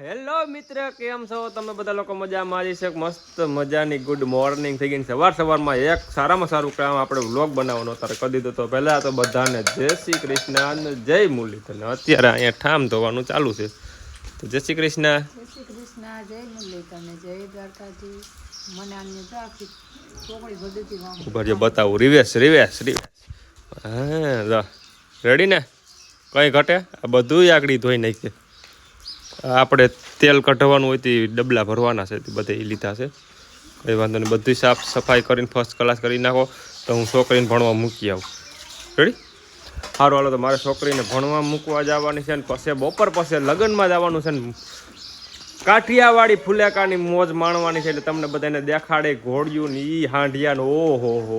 Hello મિત્ર, કેમ છો તમે બધા લોકો? મજામાં છે? મસ્ત મજાની ગુડ મોર્નિંગ થઈ ગઈ. સવારમાં એક સારામાં સારું કામ આપણે વ્લોગ બનાવવાનો અત્યારે કરી દીધો. તો પહેલાં તો બધાને જય શ્રી કૃષ્ણ અને જય મુરલીધર. અત્યારે અહીંયા ઠામ ધોવાનું ચાલુ છે. તો જય શ્રી કૃષ્ણ. જય શ્રી કૃષ્ણ, જય મુરલીધર ને જય દ્વારકાધીશ. મને આને તો આખી ચોકડી બધીથી ઉભા જો બતાવું. રિવેશ. હા, રેડી ને? કંઈ ઘટે? આ બધું આકડી ધોઈ નાખીએ. આપણે તેલ કઢવાનું હોય તે ડબલા ભરવાના છે, તે બધા એ લીધા છે. કંઈ વાંધો નહીં, બધું સાફ સફાઈ કરીને ફર્સ્ટ ક્લાસ કરી નાખો તો હું છોકરીને ભણવા મૂકી આવું. રેડી? સારું, હાલો. તો મારે છોકરીને ભણવા મૂકવા જવાની છે ને પછી બપોર પછી લગ્નમાં જવાનું છે ને કાઠિયાવાડી ફુલેકાની મોજ માણવાની છે. એટલે તમને બધાને દેખાડે ઘોડિયું ને ઈ હાંઢિયા ને ઓહો હો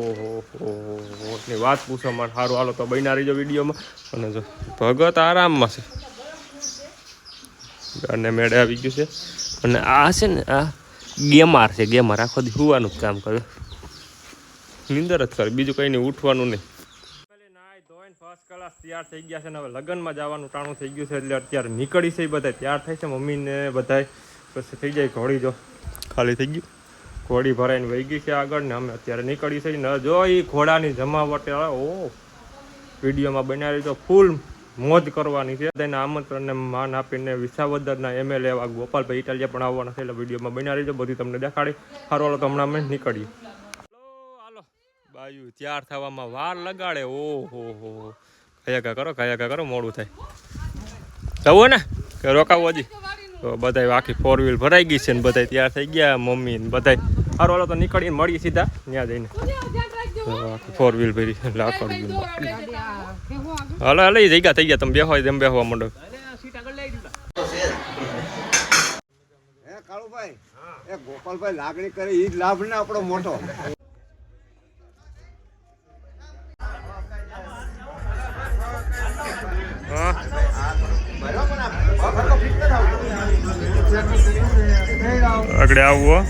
ની વાત પૂછો મારે. સારું, હાલો તો બન્યા રહીજો વિડીયોમાં. અને જો ભગત આરામમાં છે અને મેળે આવી ગયું છે. અને આ છે ને આ ગેમાર છે. ગેમાર આખો દી સુવાનું જ કામ કરે, નિંદર જ કરે, બીજું કંઈ નહીં, ઉઠવાનું નહીં. નાઈ ધોઈને ફર્સ્ટ ક્લાસ તૈયાર થઈ ગયા છે ને હવે લગ્નમાં જવાનું ટાણું થઈ ગયું છે. એટલે અત્યારે નીકળી છે, બધા તૈયાર થાય છે. મમ્મીને બધા પછી થઈ જાય. ઘોડી જો ખાલી થઈ ગયું, ઘોડી ભરાઈને વહી ગઈ છે આગળ ને અમે અત્યારે નીકળી છે. ન જો એ ઘોડાની જમાવટે ઓ વિડીયોમાં બનાવી તો ફૂલ મોજ કરવાની છે. તેને આમંત્રણને માન આપીને વિસાવદરના MLA એવા ગોપાલભાઈ ઇટાલિયા પણ આવવાના છે. એટલે વિડીયોમાં બન્યા રહીજો, બધી તમને દેખાડી. સારું, હાલો તો હમણાં અમે નીકળીએ. હાલો, બાયુ તૈયાર થવામાં વાર લગાડે. ઓહો, કયા કરો, મોડું થાય. જવું ને કે રોકાવું હજી? તો બધા આખી 4 વ્હીલ ભરાઈ ગઈ છે ને બધા તૈયાર થઈ ગયા, મમ્મી ને બધા. સારું, હાલો તો નીકળીને મળીએ સીધા ત્યાં જઈને. 4 વ્હીલ ભરી હાલો હાલો, જગ્યા થઈ ગયા. તમે બેહો એમ બેહવા માંડો. કાળુભાઈ, એ ગોપાલભાઈ લાગણી કરે ઈ જ લાભ ને આપણો મોટો. આગળ આવું